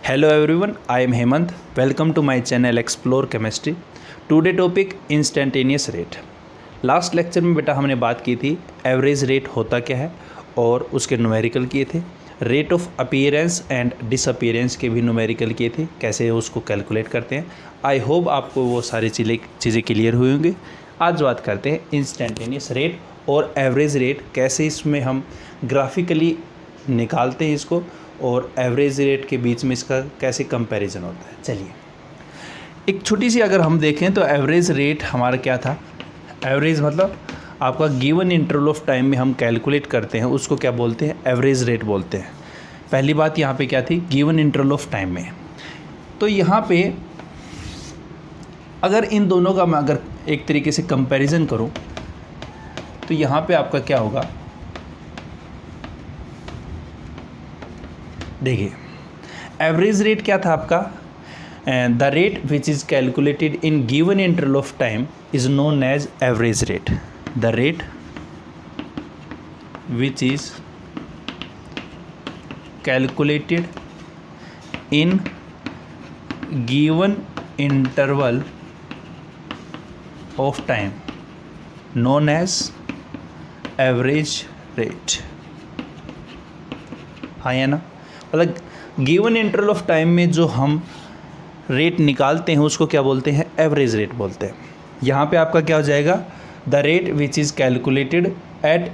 Hello everyone, I am Hemant. Welcome to my channel Explore Chemistry. Today topic instantaneous rate. Last lecture में बेटा हमने बात की थी एवरेज रेट होता क्या है और उसके न्यूमेरिकल किए थे। Rate of appearance and disappearance के भी न्यूमेरिकल किए थे, कैसे उसको कैलकुलेट करते हैं। आई होप आपको वो सारी चीज़ें क्लियर हुई होंगी। आज बात करते हैं इंस्टेंटेनियस रेट और एवरेज रेट, कैसे इसमें हम ग्राफिकली निकालते हैं इसको और एवरेज रेट के बीच में इसका कैसे कंपैरिजन होता है। चलिए एक छोटी सी अगर हम देखें तो एवरेज रेट हमारा क्या था। एवरेज मतलब आपका गिवन इंटरवल ऑफ टाइम में हम कैलकुलेट करते हैं, उसको क्या बोलते हैं, एवरेज रेट बोलते हैं। पहली बात यहाँ पे क्या थी, गिवन इंटरवल ऑफ टाइम में। तो यहाँ पे अगर इन दोनों का मैं अगर एक तरीके से कंपैरिजन करूँ तो यहाँ पे आपका क्या होगा, देखिए एवरेज रेट क्या था आपका, the rate which is calculated in given interval of time is known as average rate. The rate which is calculated in given interval of time known as average rate. हाँ या ना, मतलब given interval of time में जो हम rate निकालते हैं उसको क्या बोलते हैं, एवरेज रेट बोलते हैं। यहाँ पे आपका क्या हो जाएगा, the rate which is calculated at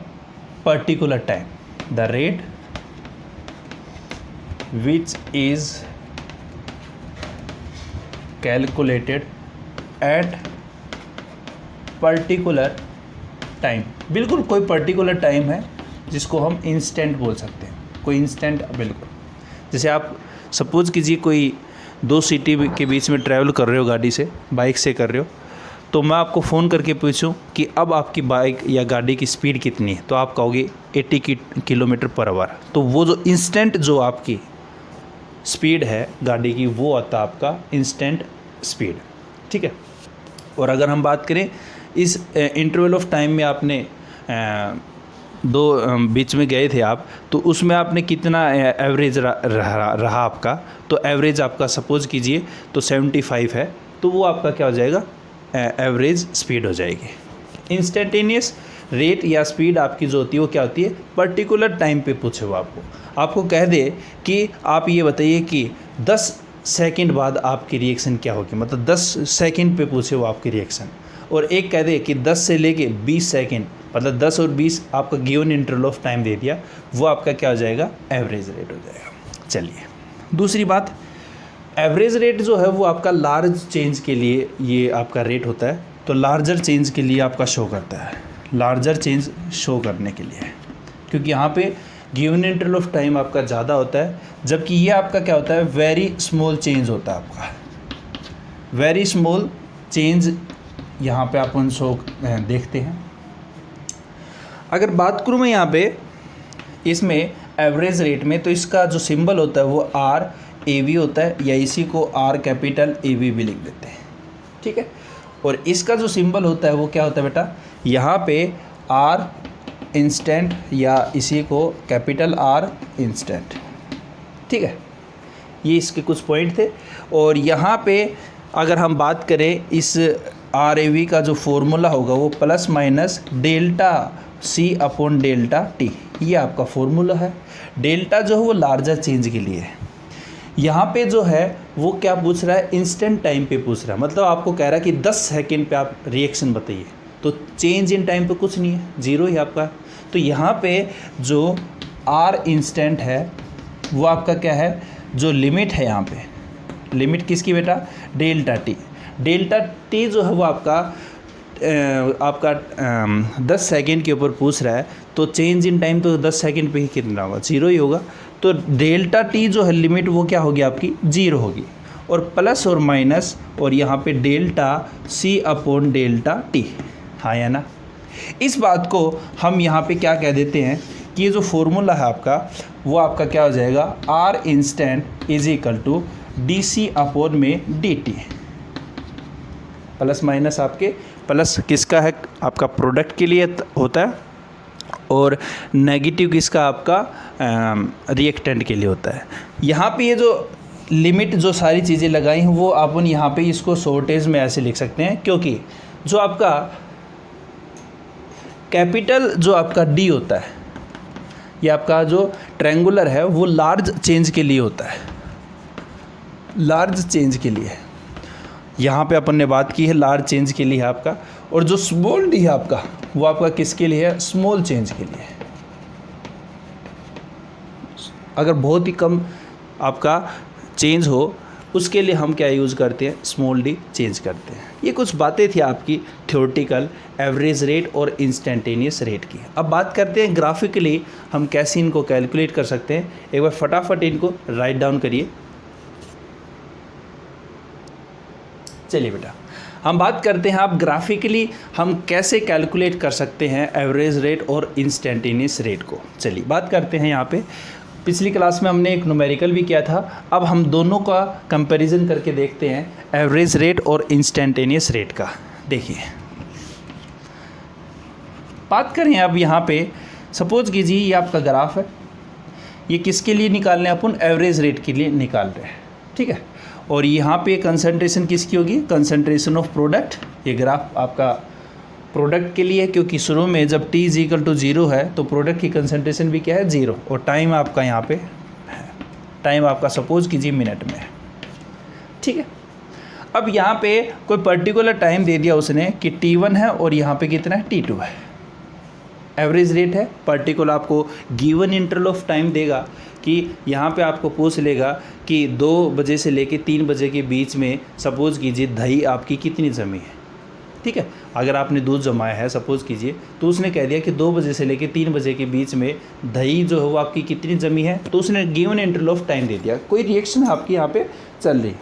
particular time. The rate which is calculated at particular time. बिल्कुल कोई पर्टिकुलर टाइम है जिसको हम इंस्टेंट बोल सकते हैं, कोई इंस्टेंट। बिल्कुल जैसे आप सपोज़ कीजिए कोई दो सिटी के बीच में ट्रैवल कर रहे हो, गाड़ी से बाइक से कर रहे हो, तो मैं आपको फ़ोन करके पूछूं कि अब आपकी बाइक या गाड़ी की स्पीड कितनी है, तो आप कहोगे 80 किलोमीटर पर आवर। तो वो जो इंस्टेंट जो आपकी स्पीड है गाड़ी की, वो आता है आपका इंस्टेंट स्पीड, ठीक है। और अगर हम बात करें इस इंटरवल ऑफ टाइम में आपने दो बीच में गए थे आप, तो उसमें आपने कितना एवरेज रहा आपका, तो एवरेज आपका सपोज़ कीजिए तो 75 है, तो वो आपका क्या हो जाएगा, एवरेज स्पीड हो जाएगी। इंस्टेंटेनियस रेट या स्पीड आपकी जो होती है वो क्या होती है, पर्टिकुलर टाइम पे पूछे वो आपको कह दे कि आप ये बताइए कि 10 सेकंड बाद आपकी रिएक्शन क्या होगी, मतलब 10 सेकंड पे पूछे वो आपकी रिएक्शन, और एक कह दे कि 10 से लेके 20 सेकंड, मतलब 10 और 20 आपका गिवन इंटरवल ऑफ टाइम दे दिया, वो आपका क्या हो जाएगा, एवरेज रेट हो जाएगा। चलिए दूसरी बात, एवरेज रेट जो है वो आपका लार्ज चेंज के लिए ये आपका रेट होता है, तो लार्जर चेंज के लिए आपका शो करता है, लार्जर चेंज शो करने के लिए, क्योंकि यहाँ पे गिवन इंटरवल ऑफ टाइम आपका ज़्यादा होता है, जबकि ये आपका क्या होता है, वेरी स्मॉल चेंज होता है आपका, वेरी स्मॉल चेंज यहाँ पे अपन शो देखते हैं। अगर बात करूँ मैं यहाँ पे इसमें एवरेज रेट में, तो इसका जो सिंबल होता है वो RAV होता है, या इसी को R कैपिटल AV भी लिख देते हैं, ठीक है। और इसका जो सिंबल होता है वो क्या होता है बेटा, यहाँ पे R इंस्टेंट, या इसी को कैपिटल R इंस्टेंट, ठीक है। ये इसके कुछ पॉइंट थे। और यहाँ पे अगर हम बात करें इस RAV का जो फॉर्मूला होगा वो plus minus delta C upon delta T, ये आपका फॉर्मूला है। डेल्टा जो है वो लार्जर चेंज के लिए है। यहाँ पे जो है वो क्या पूछ रहा है, इंस्टेंट टाइम पे पूछ रहा है, मतलब आपको कह रहा है कि 10 सेकंड पे आप रिएक्शन बताइए, तो चेंज इन टाइम पे कुछ नहीं है, जीरो ही आपका। तो यहाँ पे जो R इंस्टेंट है वो आपका क्या है, जो लिमिट है, यहाँ पे लिमिट किसकी बेटा, डेल्टा T। डेल्टा T जो है वो आपका 10 सेकंड के ऊपर पूछ रहा है, तो चेंज इन टाइम तो 10 सेकंड पे ही कितना होगा, जीरो ही होगा। तो डेल्टा T जो है लिमिट वो क्या होगी आपकी, जीरो होगी। और प्लस और माइनस, और यहाँ पे delta C upon delta T, हाँ या ना। इस बात को हम यहाँ पे क्या कह देते हैं कि ये जो फॉर्मूला है आपका वो आपका क्या हो जाएगा, R instant is equal to DC upon में DT। प्लस माइनस आपके, प्लस किसका है, आपका प्रोडक्ट के लिए होता है, और नेगेटिव किसका आपका रिएक्टेंट के लिए होता है। यहाँ पे ये जो लिमिट जो सारी चीज़ें लगाई हैं वो अपन यहाँ पे इसको शॉर्टेज में ऐसे लिख सकते हैं, क्योंकि जो आपका कैपिटल जो आपका डी होता है, ये आपका जो ट्रायंगुलर है वो लार्ज चेंज के लिए होता है, लार्ज चेंज के लिए। यहाँ पे अपन ने बात की है लार्ज चेंज के लिए है आपका, और जो स्मॉल डी है आपका वो आपका किसके लिए है, स्मॉल चेंज के लिए। अगर बहुत ही कम आपका चेंज हो उसके लिए हम क्या यूज़ करते हैं, स्मॉल डी चेंज करते हैं। ये कुछ बातें थी आपकी थ्योरेटिकल एवरेज रेट और इंस्टेंटेनियस रेट की। अब बात करते हैं ग्राफिकली हम कैसे इनको कैलकुलेट कर सकते हैं। एक बार फटाफट इनको राइट डाउन करिए। चलिए बेटा, हम बात करते हैं आप ग्राफिकली हम कैसे कैलकुलेट कर सकते हैं एवरेज रेट और इंस्टेंटेनियस रेट को। चलिए बात करते हैं। यहाँ पे पिछली क्लास में हमने एक न्यूमेरिकल भी किया था, अब हम दोनों का कंपैरिजन करके देखते हैं एवरेज रेट और इंस्टेंटेनियस रेट का। देखिए बात करें अब यहाँ पे, सपोज कीजिए ये आपका ग्राफ है, ये किसके लिए निकालने अपन, एवरेज रेट के लिए निकाल रहे हैं, ठीक है। और यहाँ पे कंसंट्रेशन किसकी होगी, कंसंट्रेशन ऑफ प्रोडक्ट। ये ग्राफ आपका प्रोडक्ट के लिए है, क्योंकि शुरू में जब t = 0 है तो प्रोडक्ट की कंसंट्रेशन भी क्या है, 0। और टाइम आपका यहाँ पे है, टाइम आपका सपोज कीजिए मिनट में है, ठीक है। अब यहाँ पे कोई पर्टिकुलर टाइम दे दिया उसने कि t1 है और यहाँ पे कितना है, t2 है। एवरेज रेट है, पर्टिकुलर आपको गिवन इंटरवल ऑफ टाइम देगा कि यहाँ पे आपको पूछ लेगा कि 2 बजे से लेके 3 बजे के बीच में सपोज कीजिए दही आपकी कितनी जमी है, ठीक है। अगर आपने दूध जमाया है सपोज कीजिए, तो उसने कह दिया कि 2 बजे से लेके 3 बजे के बीच में दही जो है वो आपकी कितनी जमी है, तो उसने गिवन इंटरवल ऑफ टाइम दे दिया। कोई रिएक्शन आपकी यहाँ पे चल रही,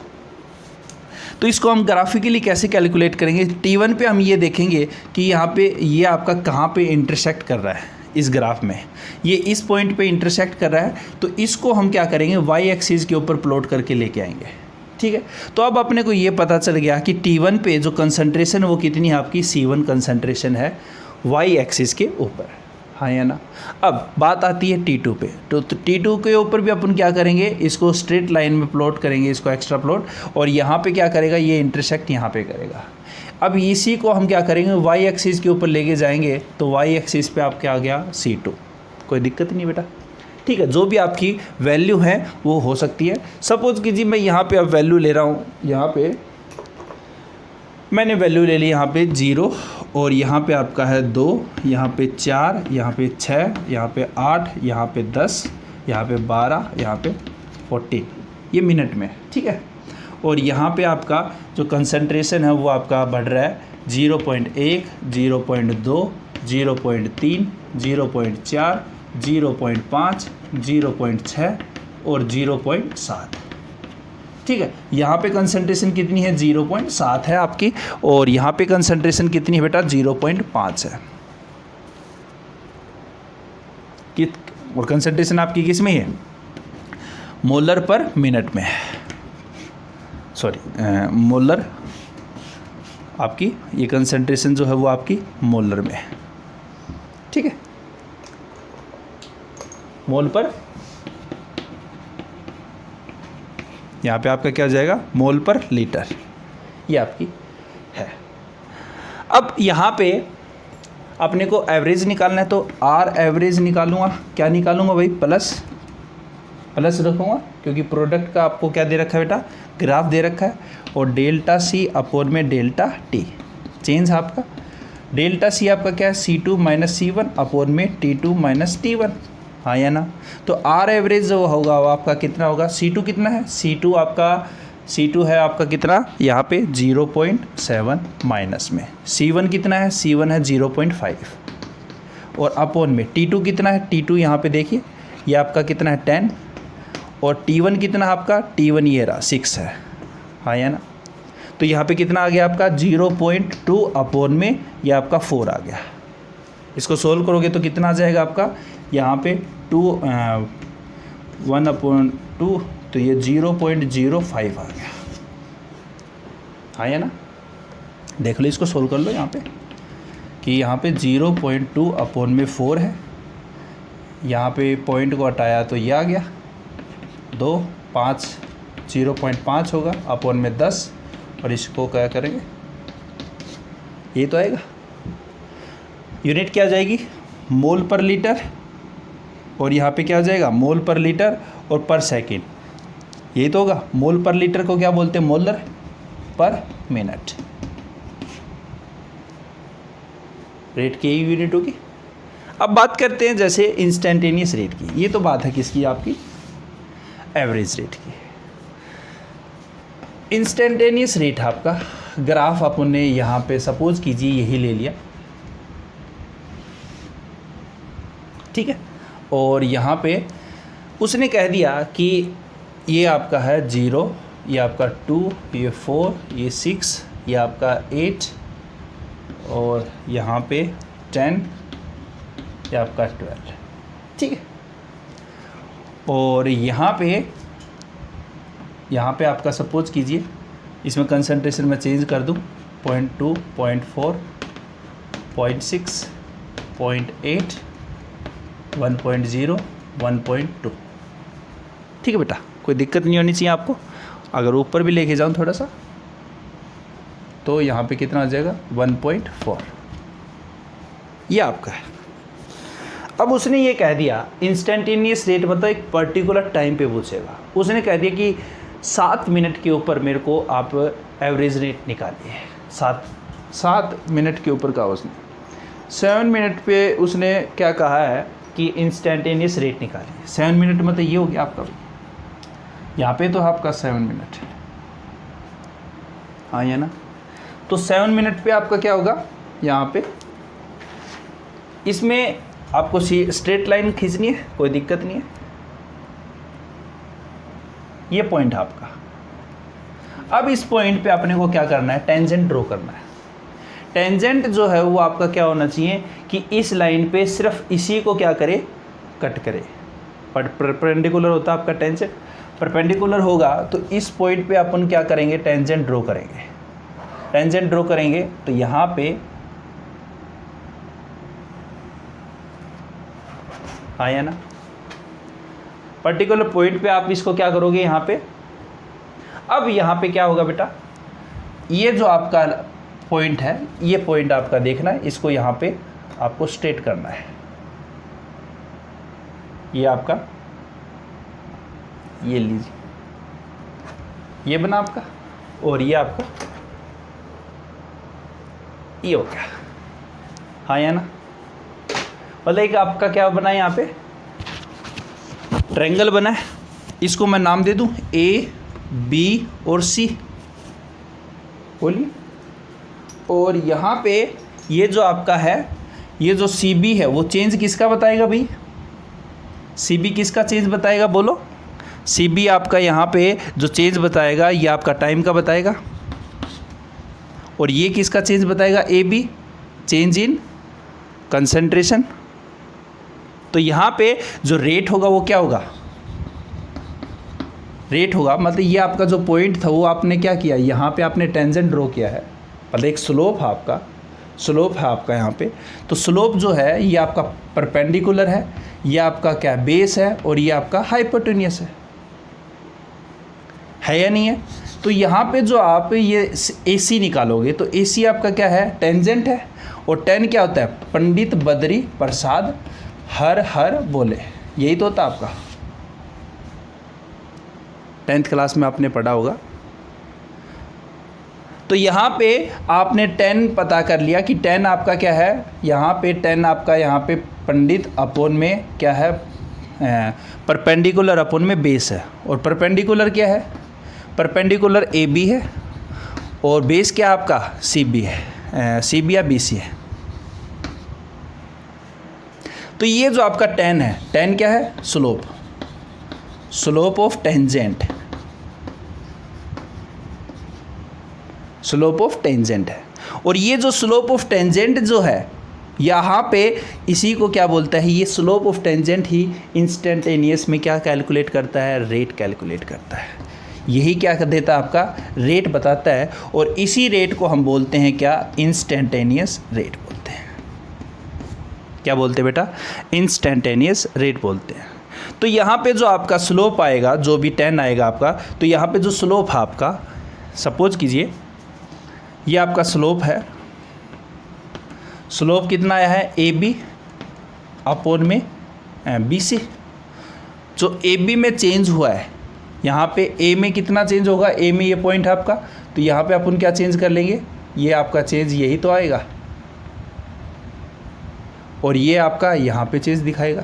तो इसको हम ग्राफिकली कैसे कैलकुलेट करेंगे। T1 पे हम ये देखेंगे कि यहाँ पे ये आपका कहाँ पे इंटरसेक्ट कर रहा है, इस ग्राफ में ये इस पॉइंट पे इंटरसेक्ट कर रहा है, तो इसको हम क्या करेंगे, वाई एक्सिस के ऊपर प्लॉट करके लेके आएंगे, ठीक है। तो अब अपने को ये पता चल गया कि T1 पे जो कंसंट्रेशन वो कितनी है आपकी, C1 कंसंट्रेशन है वाई एक्सिस के ऊपर, हाँ या ना। अब बात आती है T2 पे, तो T2 के ऊपर भी अपन क्या करेंगे, इसको स्ट्रेट लाइन में प्लॉट करेंगे, इसको एक्स्ट्रा प्लॉट, और यहाँ पे क्या करेगा, ये इंटरसेक्ट यहाँ पे करेगा। अब इसी को हम क्या करेंगे, वाई एक्सिस के ऊपर लेके जाएंगे, तो वाई एक्सिस पे आपके आ गया C2। कोई दिक्कत नहीं बेटा, ठीक है। जो भी आपकी वैल्यू है वो हो सकती है। सपोज कीजिए मैं यहाँ पे अब वैल्यू ले रहा हूँ, यहाँ पे मैंने वैल्यू ले ली यहाँ पे 0, और यहाँ पे आपका है 2, यहाँ पे 4, यहाँ पे 6, यहाँ पे 8, यहाँ पे 10, यहाँ पे 12, यहाँ पे 14, ये मिनट में, ठीक है। और यहाँ पे आपका जो कंसंट्रेशन है वो आपका बढ़ रहा है 0.1, 0.2, 0.3, 0.4, 0.5, 0.6 और 0.7, ठीक है। यहाँ पे कंसंट्रेशन कितनी है, 0.7 है आपकी, और यहाँ पे कंसंट्रेशन कितनी है बेटा, 0.5 है। और कंसंट्रेशन आपकी किस में है, मोलर पर मिनट में, सॉरी मोलर, आपकी ये कंसंट्रेशन जो है वो आपकी मोलर में है, ठीक है। मोल पर, यहाँ पे आपका क्या हो जाएगा, मोल पर लीटर, ये आपकी है। अब यहाँ पे अपने को एवरेज निकालना है, तो आर एवरेज निकालूंगा, क्या निकालूंगा भाई, प्लस रखूँगा, क्योंकि प्रोडक्ट का आपको क्या दे रखा है बेटा, ग्राफ दे रखा है, और डेल्टा सी अपॉन में डेल्टा टी, चेंज आपका डेल्टा सी आपका क्या है, C2 माइनस C1 अपॉन में T2 माइनस T1, हाँ या ना। तो आर एवरेज जो होगा वो आपका कितना होगा, C2 कितना है, C2 है आपका कितना, यहाँ पे 0.7 माइनस में, C1 कितना है, C1 है 0.5, और अपॉन में T2 कितना है, T2 यहाँ पे देखिए ये आपका कितना है 10, और T1 कितना है आपका, T1 ये रहा 6 है, हाँ या ना। तो यहाँ पे कितना आ गया आपका 0.2 अपॉन में ये आपका 4 आ गया। इसको सोल्व करोगे तो कितना आ जाएगा आपका, यहाँ पे 1/2, तो ये 0.05 आ गया, हाँ या ना। देख लो, इसको सोल्व कर लो यहाँ पे कि यहाँ पे 0.2 अपॉन में 4 है, यहाँ पे पॉइंट को हटाया तो ये आ गया 2, 5, 0.5 होगा अपॉन में 10, और इसको क्या करेंगे, ये तो आएगा। यूनिट क्या आ जाएगी, मोल पर लीटर, और यहाँ पे क्या आ जाएगा, मोल पर लीटर और पर सेकेंड, यही तो होगा। मोल पर लीटर को क्या बोलते हैं, मोलर पर मिनट। रेट की यही यूनिट होगी। अब बात करते हैं जैसे इंस्टेंटेनियस रेट की। ये तो बात है किसकी, आपकी एवरेज रेट की। इंस्टेंटेनियस रेट आपका ग्राफ अपन ने यहाँ पे सपोज कीजिए यही ले लिया, ठीक है, और यहाँ पे उसने कह दिया कि ये आपका है 0, ये आपका 2, ये 4, ये 6, ये आपका 8, और यहाँ पे 10, ये आपका 12, ठीक है। और यहाँ पे आपका सपोज कीजिए इसमें कंसंट्रेशन में चेंज कर दूँ 0.2, 0.4, 0.6, 0.8, 1.0, 1.2, ठीक है बेटा, कोई दिक्कत नहीं होनी चाहिए आपको। अगर ऊपर भी लेके जाऊँ थोड़ा सा तो यहाँ पे कितना आ जाएगा, 1.4, ये आपका है। अब उसने ये कह दिया इंस्टेंटेनियस रेट मतलब एक पर्टिकुलर टाइम पे पूछेगा। उसने कह दिया कि 7 मिनट के ऊपर मेरे को आप एवरेज रेट निकालिए। 7 मिनट के ऊपर कहा उसने। 7 मिनट पे उसने क्या कहा है कि इंस्टेंटेनियस रेट निकालिए। 7 मिनट मतलब ये हो गया आपका, यहाँ पे तो आपका 7 मिनट है, हाँ, ये ना। तो 7 मिनट पे आपका क्या होगा, यहाँ पे इसमें आपको स्ट्रेट लाइन खींचनी है, कोई दिक्कत नहीं है। ये पॉइंट है आपका। अब इस पॉइंट पे अपने को क्या करना है, टेंजेंट ड्रॉ करना है। टेंजेंट जो है वो आपका क्या होना चाहिए कि इस लाइन पे सिर्फ इसी को क्या करे, कट करे। परपेंडिकुलर होता है आपका टेंजेंट, परपेंडिकुलर होगा तो इस पॉइंट पे अपन क्या करेंगे, टेंजेंट ड्रॉ करेंगे। टेंजेंट ड्रॉ करेंगे तो यहाँ पे आया ना, पर्टिकुलर पॉइंट पे आप इसको क्या करोगे यहाँ पे। अब यहाँ पे क्या होगा बेटा, ये जो आपका पॉइंट है, ये पॉइंट आपका देखना है, इसको यहाँ पे आपको स्ट्रेट करना है। ये आपका, ये लीजिए, ये बना आपका, और ये आपका ये हो गया, हाँ या ना। मतलब एक आपका क्या बना है, यहाँ पे ट्रायंगल बना है। इसको मैं नाम दे दूं A, B और C, बोलिए। और यहाँ पे ये जो आपका है, ये जो CB है वो चेंज किसका बताएगा भाई, CB किसका चेंज बताएगा, बोलो। CB आपका यहाँ पे जो चेंज बताएगा ये आपका टाइम का बताएगा। और ये किसका चेंज बताएगा, AB, चेंज इन कंसंट्रेशन। तो यहाँ पे जो रेट होगा वो क्या होगा, रेट होगा मतलब ये आपका जो पॉइंट था वो आपने क्या किया, यहाँ पे आपने टेंजेंट ड्रॉ किया है, मतलब एक स्लोप है आपका, स्लोप है आपका यहाँ पे। तो स्लोप जो है ये आपका परपेंडिकुलर है, ये आपका क्या बेस है, और ये आपका हाइपोटेन्यूस है या नहीं है। तो यहाँ पे जो आप ये AC निकालोगे तो AC आपका क्या है, टेंजेंट है। और 10 क्या होता है, पंडित बद्री प्रसाद हर हर बोले, यही तो होता है आपका, 10th क्लास में आपने पढ़ा होगा। तो यहाँ पे आपने 10 पता कर लिया कि 10 आपका क्या है, यहाँ पे 10 आपका यहाँ पे पंडित अपोन में क्या है, परपेंडिकुलर अपोन में बेस है। और परपेंडिकुलर क्या है, परपेंडिकुलर AB है, और बेस क्या आपका CB है, CB या BC है। तो ये जो आपका 10 है, 10 क्या है, slope, slope of tangent, slope of tangent है। और ये जो स्लोप ऑफ टेंजेंट जो है यहाँ पे, इसी को क्या बोलता है, ये slope of tangent he instantaneous में क्या कैलकुलेट करता है, रेट कैलकुलेट करता है। यही क्या कर देता है, आपका रेट बताता है। और इसी रेट को हम बोलते हैं क्या, इंस्टेंटेनियस रेट बोलते हैं। क्या बोलते हैं बेटा, इंस्टेंटेनियस रेट बोलते हैं। तो यहाँ पे जो आपका स्लोप आएगा, जो भी 10 आएगा आपका, तो यहाँ पे जो स्लोप है आपका, सपोज कीजिए ये आपका स्लोप है, स्लोप कितना आया है ए बी अपॉन में बी सी। जो ए बी में चेंज हुआ है, यहाँ पे ए में कितना चेंज होगा, ए में ये पॉइंट है आपका, तो यहाँ पे अपन क्या चेंज कर लेंगे, ये आपका चेंज यही तो आएगा, और ये आपका यहाँ पे चेंज दिखाएगा।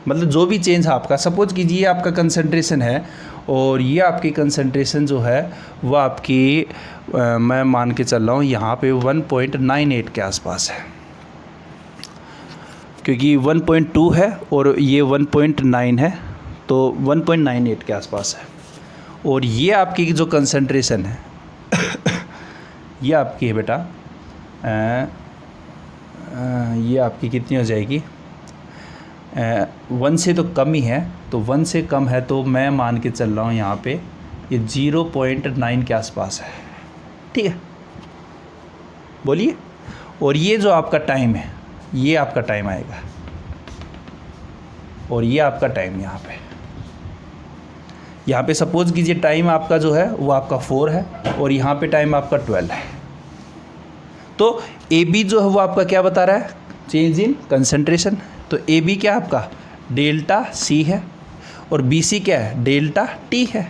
मतलब जो भी चेंज है आपका, सपोज कीजिए आपका कंसंट्रेशन है, और ये आपकी कंसंट्रेशन जो है वो आपकी मैं मान के चल रहा हूँ यहाँ पे 1.98 के आसपास है, क्योंकि 1.2 है और ये 1.9 है, तो 1.98 के आसपास है। और ये आपकी जो कंसंट्रेशन है ये आपकी है बेटा, ये आपकी कितनी हो जाएगी, 1 से तो कम ही है, तो 1 से कम है तो मैं मान के चल रहा हूँ यहाँ पे ये 0.9 के आसपास है, ठीक है, बोलिए। और ये जो आपका टाइम है, ये आपका टाइम आएगा, और ये आपका टाइम यहाँ पे सपोज कीजिए टाइम आपका जो है वो आपका 4 है, और यहाँ पे टाइम आपका 12 है। तो ए बी जो है वो आपका क्या बता रहा है, चेंज इन कंसंट्रेशन। तो ए बी क्या आपका डेल्टा सी है, और बी सी क्या है, डेल्टा टी है।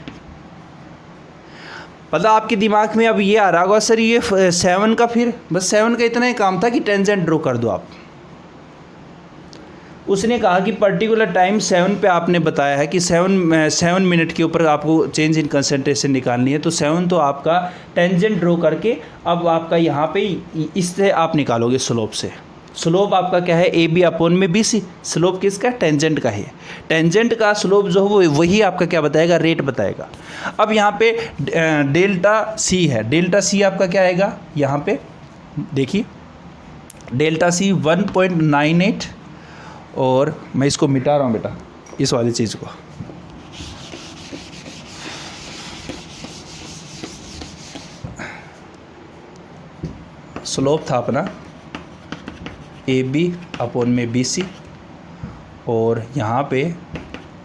मतलब आपके दिमाग में अब ये आ रहा होगा, सर ये 7 का, फिर बस 7 का इतना ही काम था कि टेंजेंट ड्रॉ कर दो आप। उसने कहा कि पर्टिकुलर टाइम 7 पे आपने बताया है कि 7 मिनट के ऊपर आपको चेंज इन कंसंट्रेशन निकालनी है, तो 7 तो आपका टेंजेंट ड्रॉ करके अब आपका यहाँ पे इससे आप निकालोगे स्लोप से। स्लोप आपका क्या है, ए बी अपॉन में बी सी। स्लोप किसका, टेंजेंट का है। टेंजेंट का स्लोप जो है वो वही आपका क्या बताएगा, रेट बताएगा। अब यहाँ पे डेल्टा सी है, डेल्टा सी आपका क्या आएगा, यहाँ पे देखिए डेल्टा सी 1.98, और मैं इसको मिटा रहा हूँ बेटा, इस वाली चीज़ को। स्लोप था अपना ए बी अपॉन में बी सी, और यहाँ पे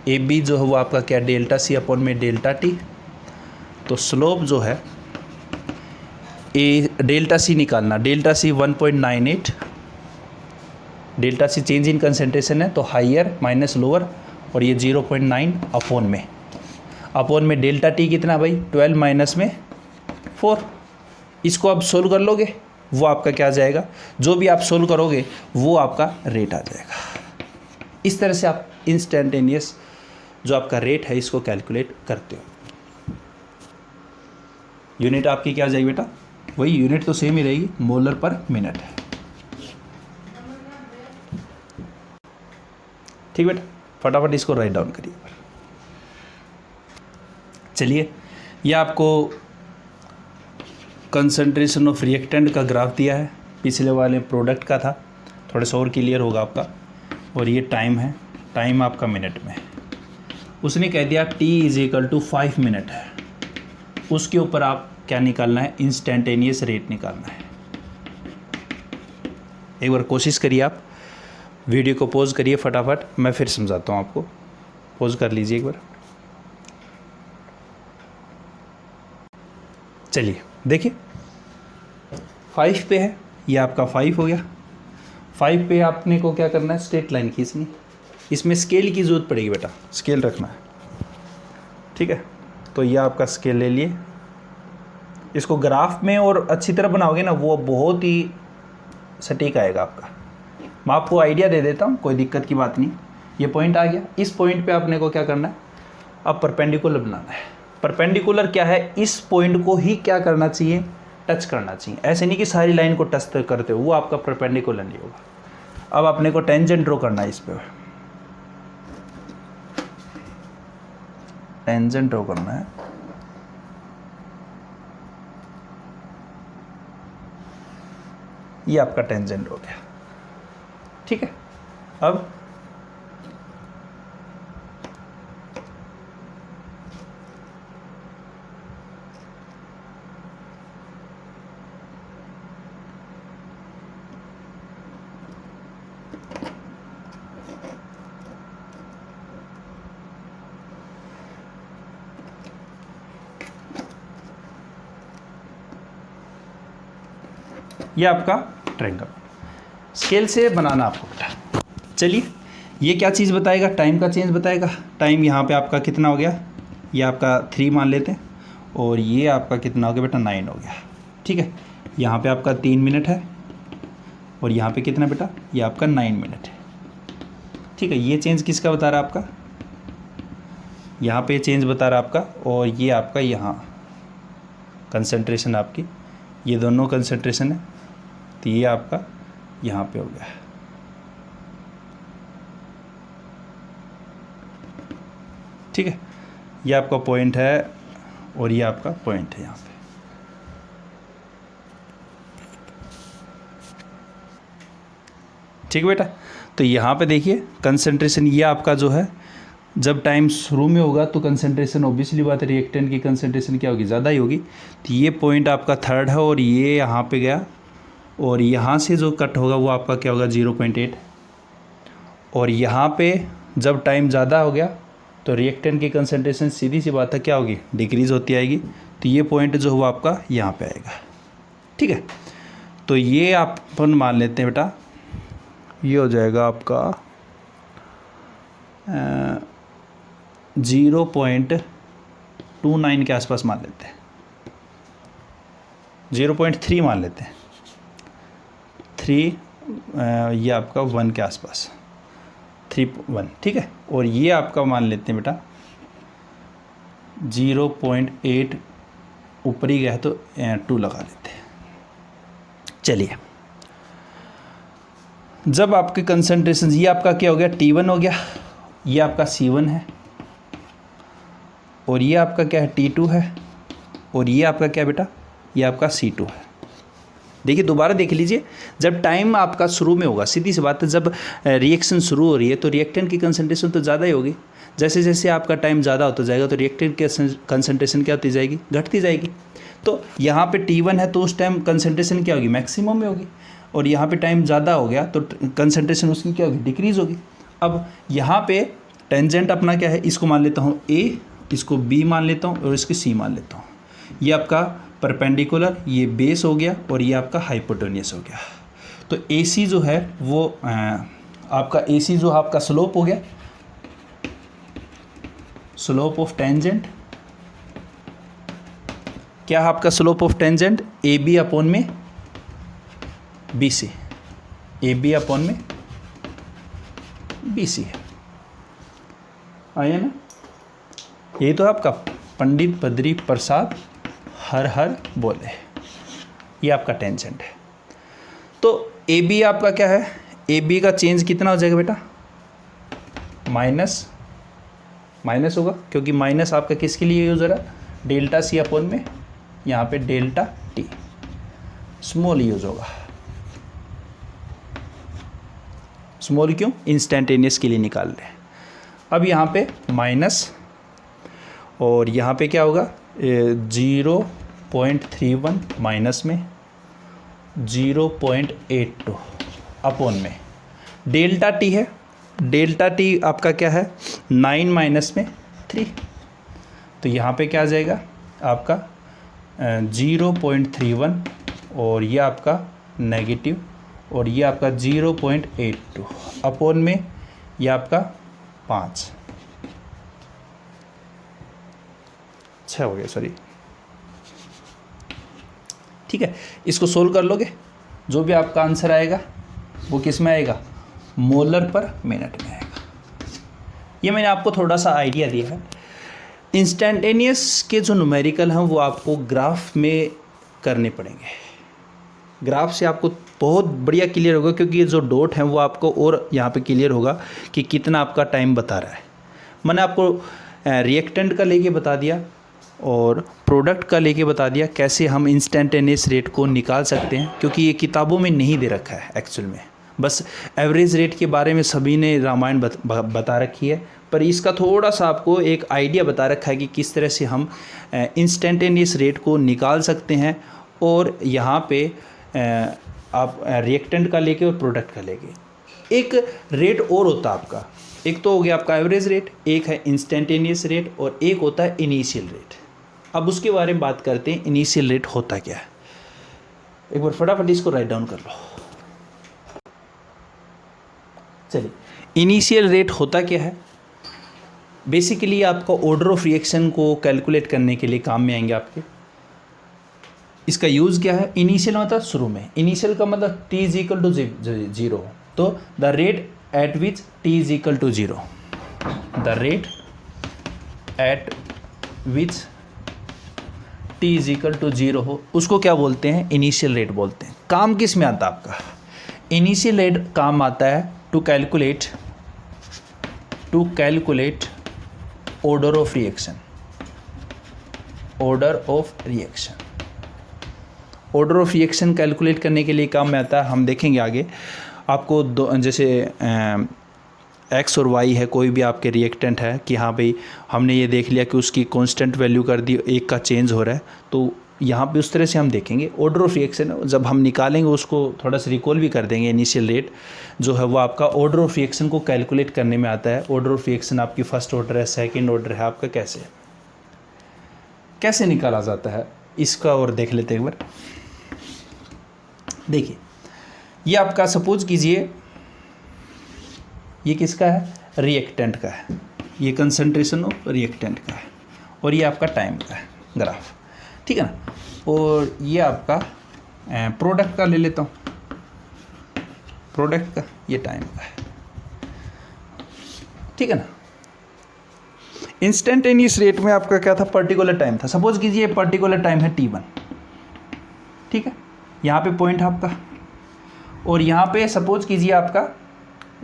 ए बी जो है वो आपका क्या, डेल्टा सी अपॉन में डेल्टा टी। तो स्लोप जो है ए डेल्टा सी निकालना, delta C 1.98, delta C change in concentration है, तो हाइयर माइनस लोअर, और ये 0.9 अपॉन में डेल्टा टी कितना भाई, 12 माइनस में 4। इसको आप सोल्व कर लोगे, वो आपका क्या आ जाएगा, जो भी आप सोल्व करोगे वो आपका रेट आ जाएगा। इस तरह से आप इंस्टेंटेनियस जो आपका रेट है इसको कैलकुलेट करते हो। यूनिट आपकी क्या आ जाएगी बेटा, वही यूनिट तो सेम ही रहेगी, मोलर पर मिनट है, ठीक बेटा। फटाफट इसको राइट डाउन करिए। चलिए, ये आपको कंसंट्रेशन ऑफ रिएक्टेंट का ग्राफ दिया है, पिछले वाले प्रोडक्ट का था, थोड़ा सा और क्लियर होगा आपका। और ये टाइम है, टाइम आपका मिनट में। उसने कह दिया t = 5 मिनट है, उसके ऊपर आप क्या निकालना है, इंस्टेंटेनियस रेट निकालना है। एक बार कोशिश करिए, आप वीडियो को पॉज करिए फटाफट, मैं फिर समझाता हूँ आपको। पॉज कर लीजिए एक बार। चलिए देखिए, 5 पे है, ये आपका 5 हो गया। 5 पे आपने को क्या करना है, स्ट्रेट लाइन खींचनी। इसमें स्केल की ज़रूरत पड़ेगी बेटा, स्केल रखना है, ठीक है। तो ये आपका स्केल ले लिए, इसको ग्राफ में और अच्छी तरह बनाओगे ना, वो बहुत ही सटीक आएगा आपका। मैं आपको आइडिया दे देता हूँ, कोई दिक्कत की बात नहीं। ये पॉइंट आ गया, इस पॉइंट पे आपने को क्या करना है, अब परपेंडिकुलर बनाना है। परपेंडिकुलर क्या है, इस पॉइंट को ही क्या करना चाहिए, टच करना चाहिए। ऐसे नहीं कि सारी लाइन को टच करते हो, वो आपका परपेंडिकुलर नहीं होगा। अब अपने को टेंजेंट ड्रॉ करना है, इस पे टेंजेंट ड्रॉ करना है। ये आपका टेंजेंट हो गया, ठीक है। अब ये आपका ट्रायंगल स्केल से बनाना आपको बेटा। चलिए, ये क्या चीज़ बताएगा, टाइम का चेंज बताएगा। टाइम यहाँ पे आपका कितना हो गया, ये आपका 3 मान लेते हैं, और ये आपका कितना हो गया बेटा 9 हो गया। ठीक है, यहाँ पे आपका 3 मिनट है, और यहाँ पे कितना बेटा, ये आपका 9 मिनट है। ठीक है, ये चेंज किसका बता रहा है आपका, यहाँ पे चेंज बता रहा है आपका, और ये आपका यहाँ कंसंट्रेशन आपकी, ये दोनों कंसंट्रेशन है, तो ये आपका यहाँ पे हो गया। ठीक है, ये आपका पॉइंट है, और ये आपका पॉइंट है यहाँ पे। ठीक है बेटा, तो यहाँ पे देखिए कंसंट्रेशन, ये आपका जो है जब टाइम शुरू में होगा तो कंसंट्रेशन ऑब्वियसली बात है, रिएक्टेंट की कंसंट्रेशन क्या होगी, ज़्यादा ही होगी। तो ये पॉइंट आपका 3rd है, और ये यहाँ पे गया, और यहाँ से जो कट होगा वो आपका क्या होगा 0.8, और यहाँ पे जब टाइम ज़्यादा हो गया तो रिएक्टेंट की कंसंट्रेशन सीधी सी बात है क्या होगी, डिक्रीज़ होती आएगी। तो ये पॉइंट जो हुआ आपका यहाँ पे आएगा। ठीक है, तो ये आप अपन मान लेते हैं बेटा, ये हो जाएगा आपका 0.29 के आसपास मान लेते हैं, 0.3 मान लेते हैं, 3 ये आपका 1 के आसपास, 3.1। ठीक है, और ये आपका मान लेते हैं बेटा 0.8 ऊपर ही गया तो 2 लगा लेते हैं। चलिए, जब आपके कंसंट्रेशन, ये आपका क्या हो गया T1 हो गया, ये आपका C1 है, और ये आपका क्या है T2 है, और ये आपका क्या बेटा, ये आपका C2 है। देखिए दोबारा देख लीजिए, जब टाइम आपका शुरू में होगा, सीधी सी बात है, जब रिएक्शन शुरू हो रही है तो रिएक्टेंट की कंसंट्रेशन तो ज़्यादा ही होगी। जैसे जैसे आपका टाइम ज़्यादा होता जाएगा तो रिएक्टेंट की कंसंट्रेशन क्या होती जाएगी, घटती जाएगी। तो यहाँ पे T1 है तो उस टाइम कंसंट्रेशन क्या होगी, मैक्सिमम में होगी, और यहाँ पे टाइम ज़्यादा हो गया तो कंसंट्रेशन उसकी क्या होगी, डिक्रीज़ होगी। अब यहाँ पे टेंजेंट अपना क्या है, इसको मान लेता हूँ A, इसको B मान लेता हूँ, और इसको C मान लेता हूँ। ये आपका परपेंडिकुलर, ये बेस हो गया, और ये आपका हाइपोटेन्यूस हो गया। तो AC जो है वो आपका AC जो आपका स्लोप हो गया, स्लोप ऑफ टेंजेंट क्या है आपका, slope of tangent AB upon में BC, AB अपॉन में BC है, आया ना। ये तो आपका पंडित बद्री प्रसाद हर हर बोले, ये आपका टेंजेंट है। तो AB आपका क्या है, AB का चेंज कितना हो जाएगा बेटा, माइनस होगा, क्योंकि माइनस आपका किसके लिए यूज हो रहा है, डेल्टा C अपॉन में यहाँ पे डेल्टा T, स्मॉल यूज होगा। स्मॉल क्यों, इंस्टेंटेनियस के लिए निकाल रहे हैं। अब यहाँ पे माइनस, और यहाँ पे क्या होगा 0.31 माइनस में 0.82 अपॉन में डेल्टा T है, डेल्टा T आपका क्या है 9 माइनस में 3, तो यहाँ पे क्या आ जाएगा आपका 0.31, और ये आपका नेगेटिव, और ये आपका 0.82 अपॉन में ये आपका 5, 6 हो गया, सॉरी। ठीक है, इसको सोल्व कर लोगे, जो भी आपका आंसर आएगा वो किस में आएगा, मोलर पर मिनट में आएगा। ये मैंने आपको थोड़ा सा आइडिया दिया है। इंस्टेंटेनियस के जो न्यूमेरिकल हैं वो आपको ग्राफ में करने पड़ेंगे, ग्राफ से आपको बहुत बढ़िया क्लियर होगा, क्योंकि ये जो डॉट हैं वो आपको और यहाँ पे क्लियर होगा कि कितना आपका टाइम बता रहा है। मैंने आपको रिएक्टेंट का लेके बता दिया और प्रोडक्ट का लेके बता दिया कैसे हम इंस्टेंटेनियस रेट को निकाल सकते हैं, क्योंकि ये किताबों में नहीं दे रखा है एक्चुअल में। बस एवरेज रेट के बारे में सभी ने रामायण बता रखी है, पर इसका थोड़ा सा आपको एक आइडिया बता रखा है कि किस तरह से हम इंस्टेंटेनियस रेट को निकाल सकते हैं। और यहाँ पे आप रिएक्टेंट का लेके और प्रोडक्ट का लेके एक रेट और होता है आपका, एक तो हो गया आपका एवरेज रेट, एक है इंस्टेंटेनियस रेट, और एक होता है इनिशियल रेट। अब उसके बारे में बात करते हैं, इनिशियल रेट होता क्या है। एक बार फटाफट इसको राइट डाउन कर लो। चलिए, इनिशियल रेट होता क्या है? बेसिकली आपका ऑर्डर ऑफ रिएक्शन को कैलकुलेट करने के लिए काम में आएंगे आपके। इसका यूज़ क्या है? इनिशियल मतलब शुरू में, इनिशियल का मतलब t इज इक्वल टू 0, तो the rate at which t is equal to 0, the rate at which t is equal to 0 हो, उसको क्या बोलते हैं? इनिशियल रेट बोलते हैं। काम किस में आता है आपका? इनिशियल रेट काम आता है to calculate order of reaction, order of reaction. Order of reaction calculate करने के लिए काम में आता है। हम देखेंगे आगे आपको दो, जैसे एक्स और वाई है, कोई भी आपके रिएक्टेंट है कि हाँ भाई हमने ये देख लिया कि उसकी कांस्टेंट वैल्यू कर दी, एक का चेंज हो रहा है, तो यहाँ पे उस तरह से हम देखेंगे ऑर्डर ऑफ रिएक्शन। जब हम निकालेंगे उसको थोड़ा सा रिकॉल भी कर देंगे। इनिशियल रेट जो है वो आपका ऑर्डर ऑफ रिएक्शन को कैलकुलेट करने में आता है। ऑर्डर ऑफ रिएक्शन आपकी फर्स्ट ऑर्डर है, सेकेंड ऑर्डर है, आपका कैसे निकाला जाता है इसका और देख लेते हैं एक बार। देखिए, ये आपका सपोज कीजिए ये किसका है? रिएक्टेंट का है, ये कंसंट्रेशन ऑफ रिएक्टेंट का है, और ये आपका टाइम का है ग्राफ, ठीक है ना। और ये आपका प्रोडक्ट का ले लेता हूँ, प्रोडक्ट का, ये टाइम का है, ठीक है ना। इंस्टेंटेनियस रेट में आपका क्या था? पर्टिकुलर टाइम था। सपोज कीजिए पर्टिकुलर टाइम है t1, ठीक है, यहाँ पे पॉइंट आपका, और यहाँ पे सपोज कीजिए आपका,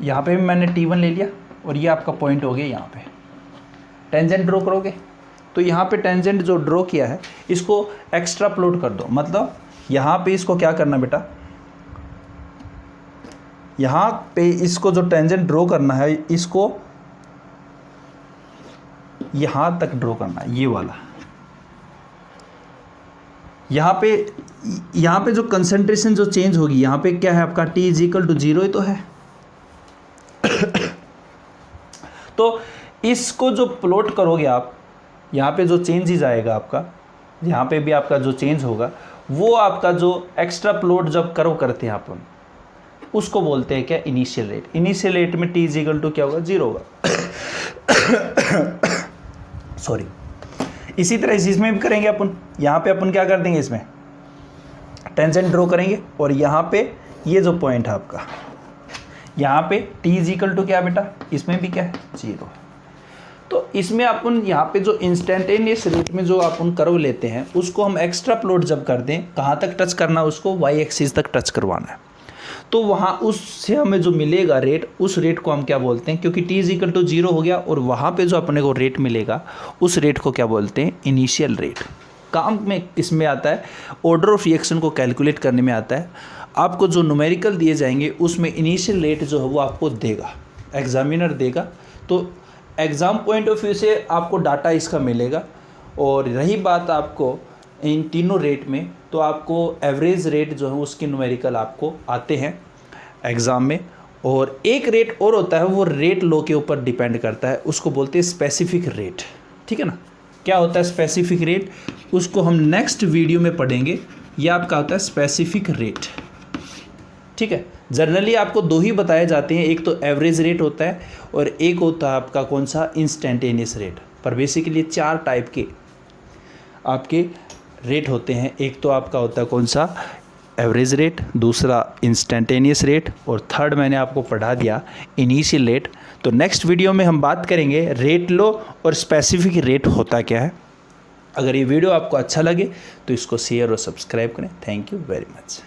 यहाँ पे भी मैंने t1 ले लिया, और ये आपका पॉइंट हो गया यहाँ पे। टेंजेंट ड्रॉ करोगे तो यहाँ पे टेंजेंट जो ड्रॉ किया है इसको एक्स्ट्रा प्लॉट कर दो, मतलब यहाँ पे इसको क्या करना बेटा, यहाँ पे इसको जो टेंजेंट ड्रॉ करना है इसको यहाँ तक ड्रॉ करना है, ये वाला। यहाँ पे जो कंसंट्रेशन जो चेंज होगी, यहाँ पे क्या है आपका t इज इक्वल टू 0 ही तो है। तो इसको जो प्लॉट करोगे आप, यहाँ पे जो चेंजेस आएगा आपका, यहाँ पे भी आपका जो चेंज होगा वो आपका जो एक्स्ट्रा प्लॉट जब करते हैं अपन, उसको बोलते हैं क्या? Initial rate. इनिशियल रेट में t इज इक्वल टू क्या होगा? 0 होगा। सॉरी। इसी तरह इसमें भी करेंगे अपन। यहाँ पे अपन क्या कर देंगे, इसमें टेंजेंट ड्रॉ करेंगे, और यहाँ पे ये जो पॉइंट है आपका, यहाँ पे t इज इक्वल टू क्या बेटा? इसमें भी क्या है? 0। तो इसमें अपन यहाँ पे जो इंस्टेंटेनियस रेट में जो अपन कर्व लेते हैं उसको हम एक्स्ट्रा प्लॉट जब कर दें, कहाँ तक टच करना है उसको? वाई एक्सिस तक टच करवाना है। तो वहाँ उससे हमें जो मिलेगा रेट, उस रेट को हम क्या बोलते हैं? क्योंकि t इज इक्वल टू 0 हो गया, और वहाँ पे जो अपने को रेट मिलेगा उस रेट को क्या बोलते हैं? Initial rate. काम में किसमें आता है? ऑर्डर ऑफ रिएक्शन को कैलकुलेट करने में आता है। आपको जो न्यूमेरिकल दिए जाएंगे उसमें इनिशियल रेट जो है वो आपको देगा, एग्जामिनर देगा। तो एग्ज़ाम पॉइंट ऑफ व्यू से आपको डाटा इसका मिलेगा। और रही बात आपको इन तीनों रेट में, तो आपको एवरेज रेट जो है उसके न्यूमेरिकल आपको आते हैं एग्ज़ाम में। और एक रेट और होता है, वो रेट लॉ के ऊपर डिपेंड करता है, उसको बोलते हैं स्पेसिफिक रेट, ठीक है ना। क्या होता है स्पेसिफिक रेट? उसको हम नेक्स्ट वीडियो में पढ़ेंगे। ये आपका होता है स्पेसिफिक रेट, ठीक है। जनरली आपको दो ही बताए जाते हैं, एक तो एवरेज रेट होता है और एक होता है आपका कौन सा? Instantaneous rate. पर बेसिकली 4 टाइप के आपके रेट होते हैं। एक तो आपका होता है कौन सा? एवरेज रेट, दूसरा इंस्टेंटेनियस रेट, और थर्ड मैंने आपको पढ़ा दिया इनिशियल रेट। तो नेक्स्ट वीडियो में हम बात करेंगे रेट लो और स्पेसिफिक रेट होता क्या है। अगर ये वीडियो आपको अच्छा लगे तो इसको शेयर और सब्सक्राइब करें। Thank you very much.